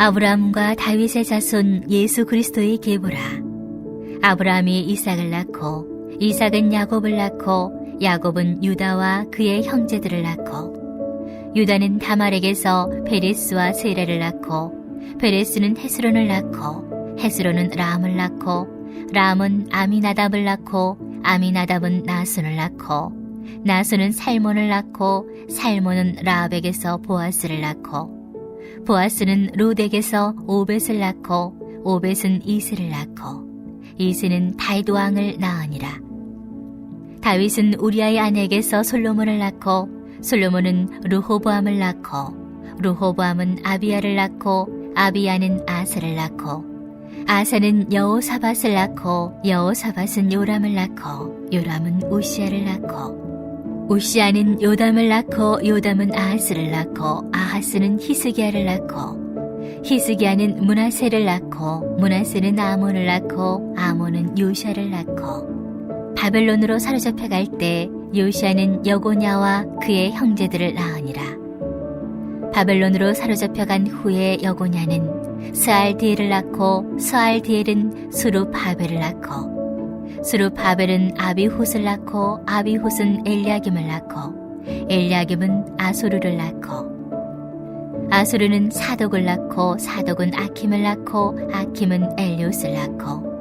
아브라함과 다윗의 자손 예수 그리스도의 계보라. 아브라함이 이삭을 낳고 이삭은 야곱을 낳고 야곱은 유다와 그의 형제들을 낳고 유다는 다말에게서 베레스와 세라를 낳고 베레스는 헤스론을 낳고 헤스론은 람을 낳고 람은 아미나답을 낳고 아미나답은 나손을 낳고 나손은 살몬을 낳고 살몬은 라합에게서 보아스를 낳고 보아스는 롯에게서 오벳을 낳고 오벳은 이스를 낳고 이스는 다윗 왕을 낳으니라. 다윗은 우리아의 아내에게서 솔로몬을 낳고 솔로몬은 르호보암을 낳고 르호보암은 아비야를 낳고 아비야는 아사를 낳고 아사는 여호사밧을 낳고 여호사밧은 요람을 낳고 요람은 우시야를 낳고 우시야는 요담을 낳고 요담은 아하스를 낳고 아하스는 히스기야를 낳고 히스기야는 므낫세를 낳고 므낫세는 아몬을 낳고 아몬은 요시야를 낳고 바벨론으로 사로잡혀 갈 때 요시야는 여고냐와 그의 형제들을 낳으니라. 바벨론으로 사로잡혀 간 후에 여고냐는 스알디엘을 낳고 스알디엘은 수룹바벨을 낳고 수룹바벨은 아비훗을 낳고 아비훗은 엘리야김을 낳고 엘리야김은 아소르를 낳고 아소르는 사독을 낳고 사독은 아킴을 낳고 아킴은 엘리옷을 낳고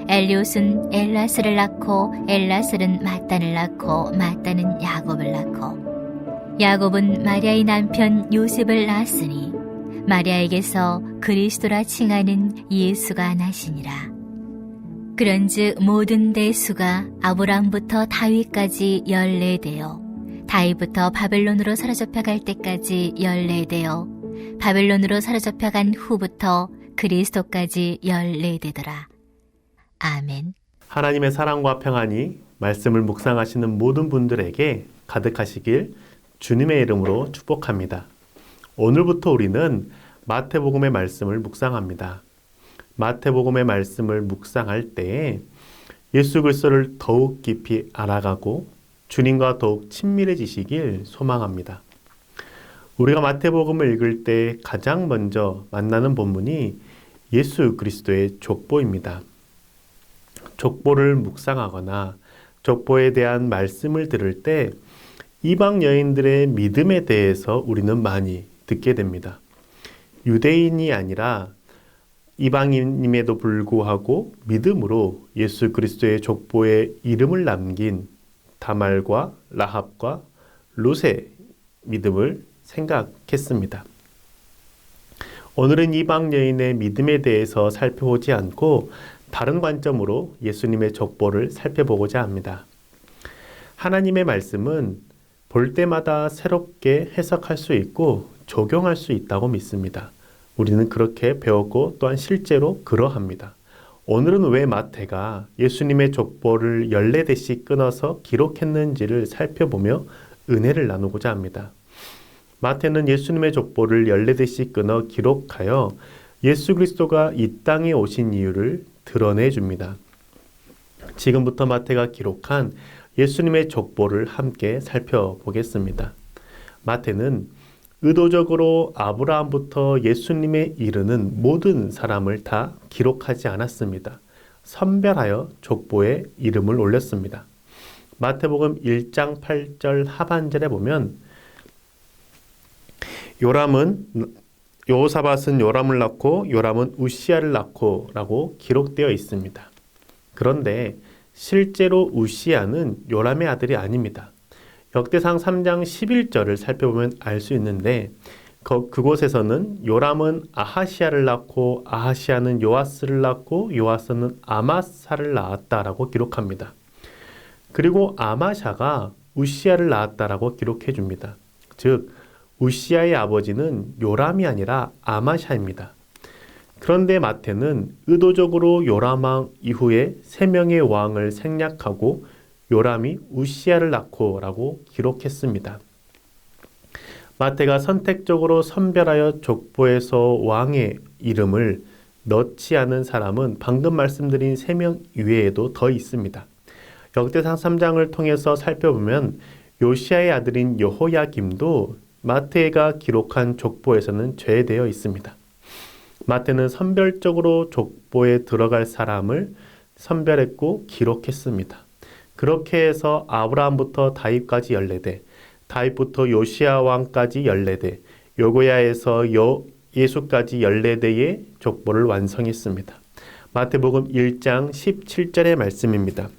엘리옷은 엘라스를 낳고 엘라스는 마단을 낳고 마단은 야곱을 낳고 야곱은 마리아의 남편 요셉을 낳았으니 마리아에게서 그리스도라 칭하는 예수가 나시니라. 그런즉 모든 대수가 아브라함부터 다윗까지 14대요 다윗부터 바벨론으로 사로잡혀 갈 때까지 14대요 바벨론으로 사로잡혀 간 후부터 그리스도까지 14대더라. 아멘. 하나님의 사랑과 평안이 말씀을 묵상하시는 모든 분들에게 가득하시길 주님의 이름으로 축복합니다. 오늘부터 우리는 마태복음의 말씀을 묵상합니다. 마태복음의 말씀을 묵상할 때 예수 그리스도를 더욱 깊이 알아가고 주님과 더욱 친밀해지시길 소망합니다. 우리가 마태복음을 읽을 때 가장 먼저 만나는 본문이 예수 그리스도의 족보입니다. 족보를 묵상하거나 족보에 대한 말씀을 들을 때 이방 여인들의 믿음에 대해서 우리는 많이 듣게 됩니다. 유대인이 아니라 이방인임에도 불구하고 믿음으로 예수 그리스도의 족보에 이름을 남긴 다말과 라합과 롯의 믿음을 생각했습니다. 오늘은 이방 여인의 믿음에 대해서 살펴보지 않고 다른 관점으로 예수님의 족보를 살펴보고자 합니다. 하나님의 말씀은 볼 때마다 새롭게 해석할 수 있고 적용할 수 있다고 믿습니다. 우리는 그렇게 배웠고 또한 실제로 그러합니다. 오늘은 왜 마태가 예수님의 족보를 14대씩 끊어서 기록했는지를 살펴보며 은혜를 나누고자 합니다. 마태는 예수님의 족보를 14대씩 끊어 기록하여 예수 그리스도가 이 땅에 오신 이유를 드러내줍니다. 지금부터 마태가 기록한 예수님의 족보를 함께 살펴보겠습니다. 마태는 의도적으로 아브라함부터 예수님에 이르는 모든 사람을 다 기록하지 않았습니다. 선별하여 족보에 이름을 올렸습니다. 마태복음 1장 8절 하반절에 보면 여호사밧은 요람을 낳고 요람은 우시야를 낳고 라고 기록되어 있습니다. 그런데 실제로 우시야는 요람의 아들이 아닙니다. 역대상 3장 11절을 살펴보면 알 수 있는데 그곳에서는 요람은 아하시야를 낳고 아하시야는 요아스를 낳고 요아스는 아마사를 낳았다라고 기록합니다. 그리고 아마샤가 우시야를 낳았다라고 기록해 줍니다. 즉 우시야의 아버지는 요람이 아니라 아마샤입니다. 그런데 마태는 의도적으로 요람 왕 이후에 3명의 왕을 생략하고 요람이 우시야를 낳고 라고 기록했습니다. 마태가 선택적으로 선별하여 족보에서 왕의 이름을 넣지 않은 사람은 방금 말씀드린 3명 이외에도 더 있습니다. 역대상 3장을 통해서 살펴보면 요시야의 아들인 여호야김도 마태가 기록한 족보에서는 제외되어 있습니다. 마태는 선별적으로 족보에 들어갈 사람을 선별했고 기록했습니다. 그렇게 해서 아브라함부터 다윗까지 14대, 다윗부터 요시야 왕까지 14대, 요고야에서 예수까지 14대의 족보를 완성했습니다. 마태복음 1장 17절의 말씀입니다.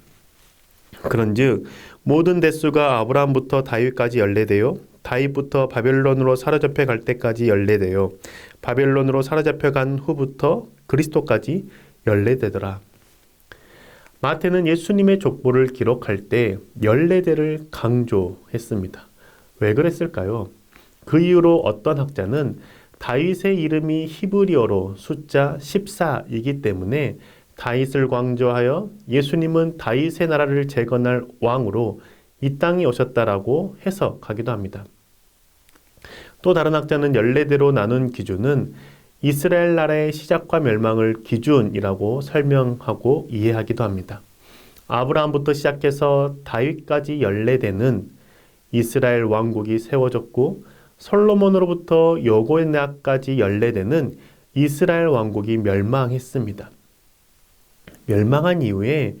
그런즉 모든 대수가 아브라함부터 다윗까지 14대요, 다윗부터 바벨론으로 사로잡혀 갈 때까지 14대요, 바벨론으로 사로잡혀 간 후부터 그리스도까지 14대더라. 마태는 예수님의 족보를 기록할 때 14대를 강조했습니다. 왜 그랬을까요? 그 이후로 어떤 학자는 다윗의 이름이 히브리어로 숫자 14이기 때문에 다윗을 강조하여 예수님은 다윗의 나라를 재건할 왕으로 이 땅에 오셨다라고 해석하기도 합니다. 또 다른 학자는 14대로 나눈 기준은 이스라엘 나라의 시작과 멸망을 기준이라고 설명하고 이해하기도 합니다. 아브라함부터 시작해서 다윗까지 14대는 이스라엘 왕국이 세워졌고 솔로몬으로부터 여고야까지 14대는 이스라엘 왕국이 멸망했습니다. 멸망한 이후에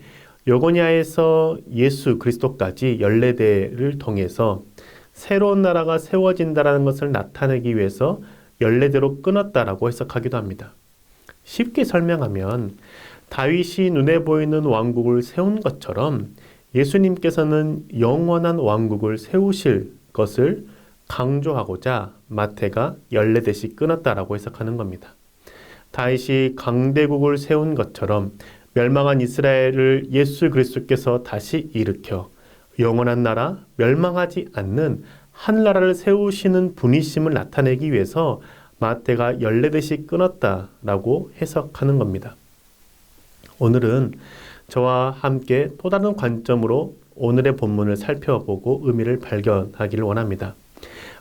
여고야에서 예수 그리스도까지 14대를 통해서 새로운 나라가 세워진다는 것을 나타내기 위해서 14대로 끊었다라고 해석하기도 합니다. 쉽게 설명하면 다윗이 눈에 보이는 왕국을 세운 것처럼 예수님께서는 영원한 왕국을 세우실 것을 강조하고자 마태가 14대씩 끊었다라고 해석하는 겁니다. 다윗이 강대국을 세운 것처럼 멸망한 이스라엘을 예수 그리스도께서 다시 일으켜 영원한 나라, 멸망하지 않는 하늘나라를 세우시는 분이심을 나타내기 위해서 마태가 14대씩 끊었다라고 해석하는 겁니다. 오늘은 저와 함께 또 다른 관점으로 오늘의 본문을 살펴보고 의미를 발견하기를 원합니다.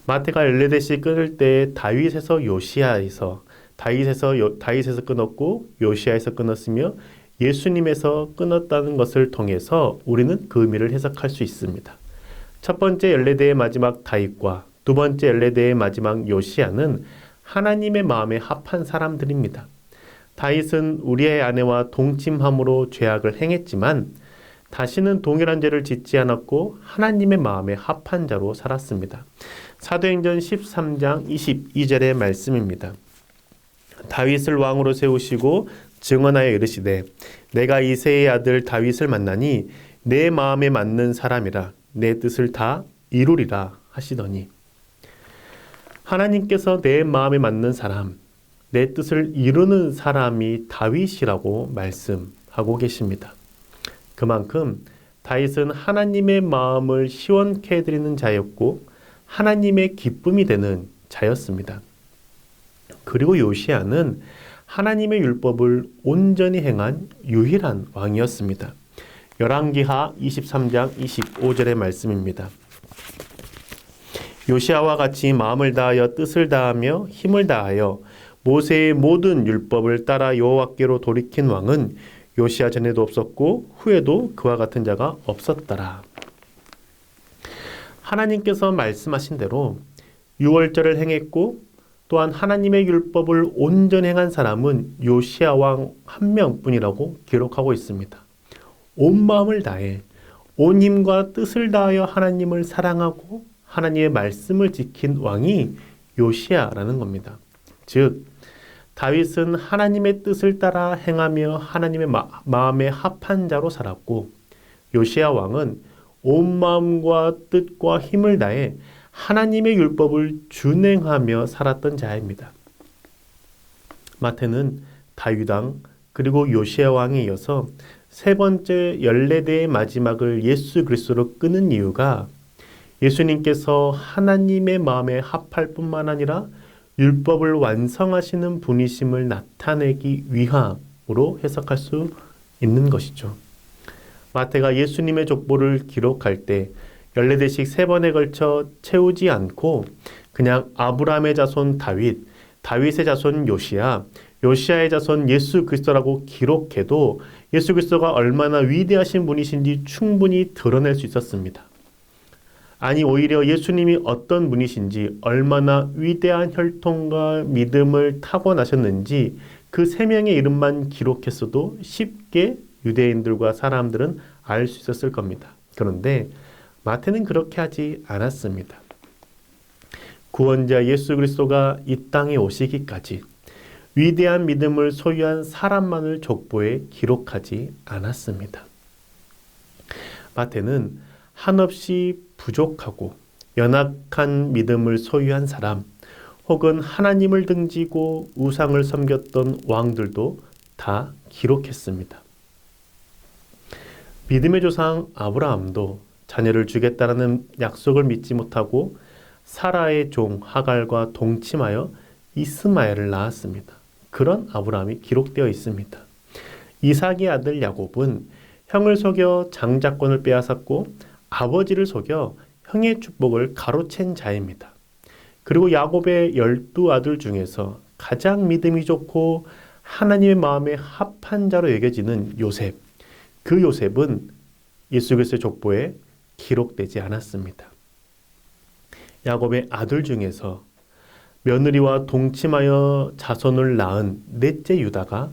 마태가 14대씩 끊을 때 다윗에서 요시야에서 다윗에서 끊었고 요시야에서 끊었으며 예수님에서 끊었다는 것을 통해서 우리는 그 의미를 해석할 수 있습니다. 첫 번째 14대의 마지막 다윗과 두 번째 14대의 마지막 요시야는 하나님의 마음에 합한 사람들입니다. 다윗은 우리의 아내와 동침함으로 죄악을 행했지만 다시는 동일한 죄를 짓지 않았고 하나님의 마음에 합한 자로 살았습니다. 사도행전 13장 22절의 말씀입니다. 다윗을 왕으로 세우시고 증언하여 이르시되 내가 이새의 아들 다윗을 만나니 내 마음에 맞는 사람이라 내 뜻을 다 이루리라 하시더니 하나님께서 내 마음에 맞는 사람, 내 뜻을 이루는 사람이 다윗이라고 말씀하고 계십니다. 그만큼 다윗은 하나님의 마음을 시원케 해드리는 자였고 하나님의 기쁨이 되는 자였습니다. 그리고 요시야는 하나님의 율법을 온전히 행한 유일한 왕이었습니다. 열왕기하 23장 25절의 말씀입니다. 요시야와 같이 마음을 다하여 뜻을 다하며 힘을 다하여 모세의 모든 율법을 따라 여호와께로 돌이킨 왕은 요시야 전에도 없었고 후에도 그와 같은 자가 없었더라. 하나님께서 말씀하신 대로 유월절을 행했고 또한 하나님의 율법을 온전히 행한 사람은 요시야 왕 한 명뿐이라고 기록하고 있습니다. 온 마음을 다해 온 힘과 뜻을 다하여 하나님을 사랑하고 하나님의 말씀을 지킨 왕이 요시야라는 겁니다. 즉 다윗은 하나님의 뜻을 따라 행하며 하나님의 마음에 합한 자로 살았고 요시야 왕은 온 마음과 뜻과 힘을 다해 하나님의 율법을 준행하며 살았던 자입니다. 마태는 다윗 왕 그리고 요시야 왕에 이어서 세 번째 14대의 마지막을 예수 그리스도로 끊은 이유가 예수님께서 하나님의 마음에 합할 뿐만 아니라 율법을 완성하시는 분이심을 나타내기 위함으로 해석할 수 있는 것이죠. 마태가 예수님의 족보를 기록할 때 14대씩 세 번에 걸쳐 채우지 않고 그냥 아브라함의 자손 다윗, 다윗의 자손 요시야, 요시야의 자손 예수 그리스도라고 기록해도 예수 그리스도가 얼마나 위대하신 분이신지 충분히 드러낼 수 있었습니다. 아니 오히려 예수님이 어떤 분이신지, 얼마나 위대한 혈통과 믿음을 타고나셨는지 그 세 명의 이름만 기록했어도 쉽게 유대인들과 사람들은 알 수 있었을 겁니다. 그런데 마태는 그렇게 하지 않았습니다. 구원자 예수 그리스도가 이 땅에 오시기까지 위대한 믿음을 소유한 사람만을 족보에 기록하지 않았습니다. 마태는 한없이 부족하고 연약한 믿음을 소유한 사람, 혹은 하나님을 등지고 우상을 섬겼던 왕들도 다 기록했습니다. 믿음의 조상 아브라함도 자녀를 주겠다라는 약속을 믿지 못하고 사라의 종 하갈과 동침하여 이스마엘을 낳았습니다. 그런 아브라함이 기록되어 있습니다. 이삭의 아들 야곱은 형을 속여 장자권을 빼앗았고 아버지를 속여 형의 축복을 가로챈 자입니다. 그리고 야곱의 12아들 중에서 가장 믿음이 좋고 하나님의 마음에 합한 자로 여겨지는 요셉, 그 요셉은 예수 그리스도의 족보에 기록되지 않았습니다. 야곱의 아들 중에서 며느리와 동침하여 자손을 낳은 넷째 유다가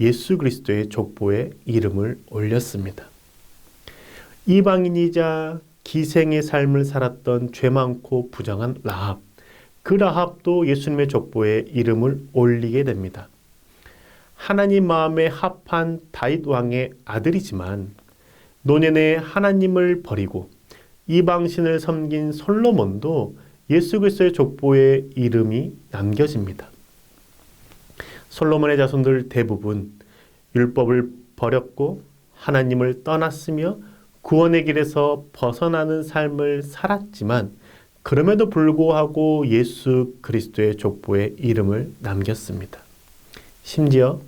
예수 그리스도의 족보에 이름을 올렸습니다. 이방인이자 기생의 삶을 살았던 죄 많고 부정한 라합, 그 라합도 예수님의 족보에 이름을 올리게 됩니다. 하나님 마음에 합한 다윗 왕의 아들이지만 노년에 하나님을 버리고 이방신을 섬긴 솔로몬도 예수 그리스도의 족보에 이름이 남겨집니다. 솔로몬의 자손들 대부분 율법을 버렸고 하나님을 떠났으며 구원의 길에서 벗어나는 삶을 살았지만 그럼에도 불구하고 예수 그리스도의 족보에 이름을 남겼습니다. 심지어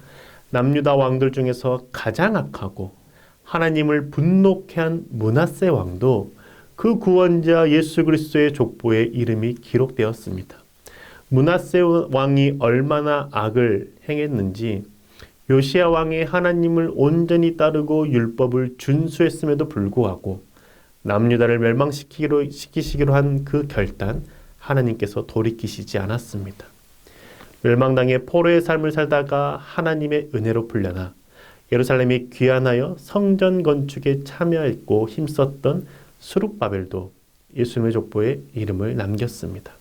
남유다 왕들 중에서 가장 악하고 하나님을 분노케 한 므낫세 왕도 그 구원자 예수 그리스도의 족보에 이름이 기록되었습니다. 므낫세 왕이 얼마나 악을 행했는지 요시야 왕이 하나님을 온전히 따르고 율법을 준수했음에도 불구하고 남유다를 멸망시키시기로 한 그 결단, 하나님께서 돌이키시지 않았습니다. 멸망당해 포로의 삶을 살다가 하나님의 은혜로 풀려나 예루살렘이 귀환하여 성전 건축에 참여했고 힘썼던 스룹바벨도 예수님의 족보에 이름을 남겼습니다.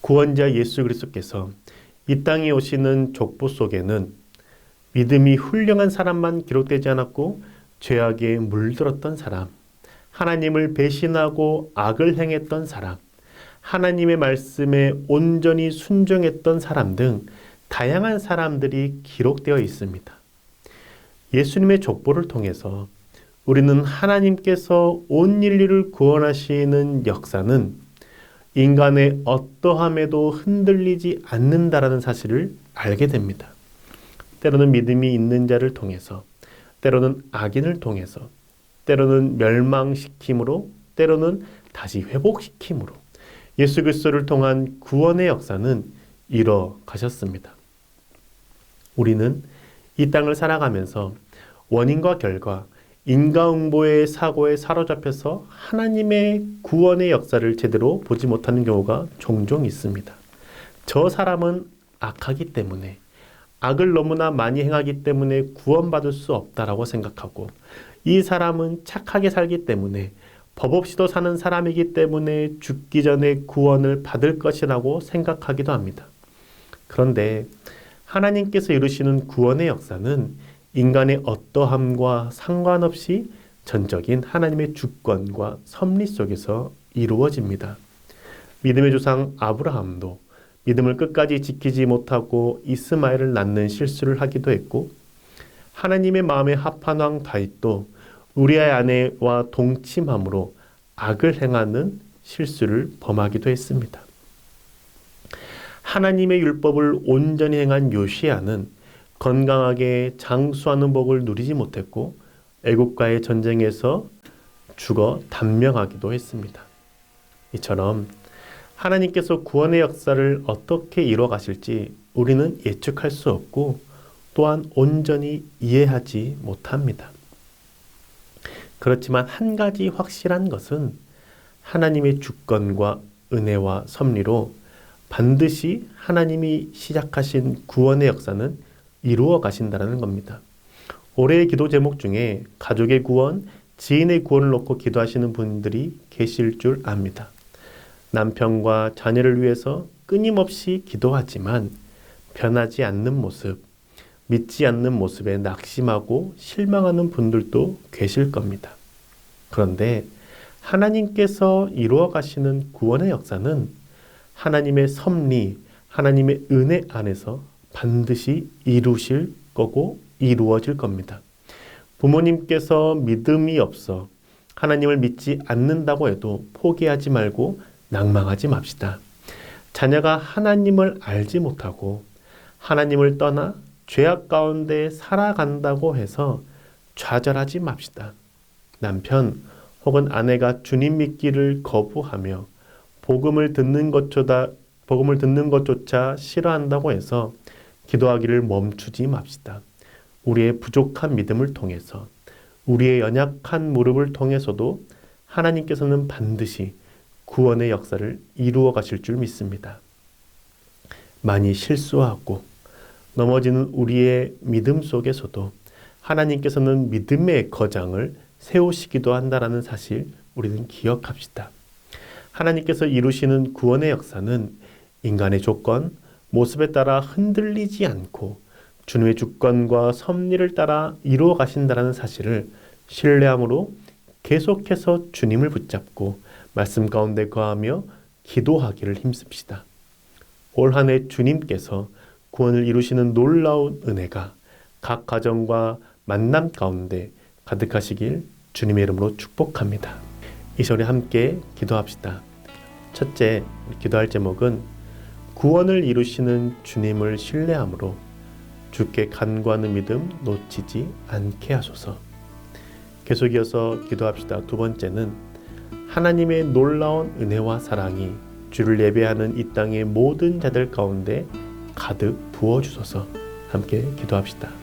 구원자 예수 그리스도께서 이 땅에 오시는 족보 속에는 믿음이 훌륭한 사람만 기록되지 않았고 죄악에 물들었던 사람, 하나님을 배신하고 악을 행했던 사람, 하나님의 말씀에 온전히 순종했던 사람 등 다양한 사람들이 기록되어 있습니다. 예수님의 족보를 통해서 우리는 하나님께서 온 인류를 구원하시는 역사는 인간의 어떠함에도 흔들리지 않는다라는 사실을 알게 됩니다. 때로는 믿음이 있는 자를 통해서, 때로는 악인을 통해서, 때로는 멸망시킴으로, 때로는 다시 회복시킴으로 예수 그리스도를 통한 구원의 역사는 이뤄가셨습니다. 우리는 이 땅을 살아가면서 원인과 결과, 인과응보의 사고에 사로잡혀서 하나님의 구원의 역사를 제대로 보지 못하는 경우가 종종 있습니다. 저 사람은 악하기 때문에, 악을 너무나 많이 행하기 때문에 구원받을 수 없다라고 생각하고, 이 사람은 착하게 살기 때문에, 법 없이도 사는 사람이기 때문에 죽기 전에 구원을 받을 것이라고 생각하기도 합니다. 그런데 하나님께서 이루시는 구원의 역사는 인간의 어떠함과 상관없이 전적인 하나님의 주권과 섭리 속에서 이루어집니다. 믿음의 조상 아브라함도 믿음을 끝까지 지키지 못하고 이스마엘을 낳는 실수를 하기도 했고, 하나님의 마음에 합한 왕 다윗도 우리아의 아내와 동침함으로 악을 행하는 실수를 범하기도 했습니다. 하나님의 율법을 온전히 행한 요시야는 건강하게 장수하는 복을 누리지 못했고 애국과의 전쟁에서 죽어 단명하기도 했습니다. 이처럼 하나님께서 구원의 역사를 어떻게 이뤄 가실지 우리는 예측할 수 없고 또한 온전히 이해하지 못합니다. 그렇지만 한 가지 확실한 것은 하나님의 주권과 은혜와 섭리로 반드시 하나님이 시작하신 구원의 역사는 이루어 가신다는 겁니다. 올해의 기도 제목 중에 가족의 구원, 지인의 구원을 놓고 기도하시는 분들이 계실 줄 압니다. 남편과 자녀를 위해서 끊임없이 기도하지만 변하지 않는 모습, 믿지 않는 모습에 낙심하고 실망하는 분들도 계실 겁니다. 그런데 하나님께서 이루어 가시는 구원의 역사는 하나님의 섭리, 하나님의 은혜 안에서 반드시 이루실 거고 이루어질 겁니다. 부모님께서 믿음이 없어 하나님을 믿지 않는다고 해도 포기하지 말고 낭망하지 맙시다. 자녀가 하나님을 알지 못하고 하나님을 떠나 죄악 가운데 살아간다고 해서 좌절하지 맙시다. 남편 혹은 아내가 주님 믿기를 거부하며 복음을 듣는 것조차 싫어한다고 해서 기도하기를 멈추지 맙시다. 우리의 부족한 믿음을 통해서, 우리의 연약한 무릎을 통해서도 하나님께서는 반드시 구원의 역사를 이루어 가실 줄 믿습니다. 많이 실수하고 넘어지는 우리의 믿음 속에서도 하나님께서는 믿음의 거장을 세우시기도 한다는 사실 우리는 기억합시다. 하나님께서 이루시는 구원의 역사는 인간의 조건, 모습에 따라 흔들리지 않고 주님의 주권과 섭리를 따라 이루어 가신다는 사실을 신뢰함으로 계속해서 주님을 붙잡고 말씀 가운데 거하며 기도하기를 힘씁시다. 올 한 해 주님께서 구원을 이루시는 놀라운 은혜가 각 가정과 만남 가운데 가득하시길 주님의 이름으로 축복합니다. 이 시간에 함께 기도합시다. 첫째, 기도할 제목은 구원을 이루시는 주님을 신뢰함으로 주께 간구하는 믿음 놓치지 않게 하소서. 계속 이어서 기도합시다. 두 번째는 하나님의 놀라운 은혜와 사랑이 주를 예배하는 이 땅의 모든 자들 가운데 가득 부어주소서. 함께 기도합시다.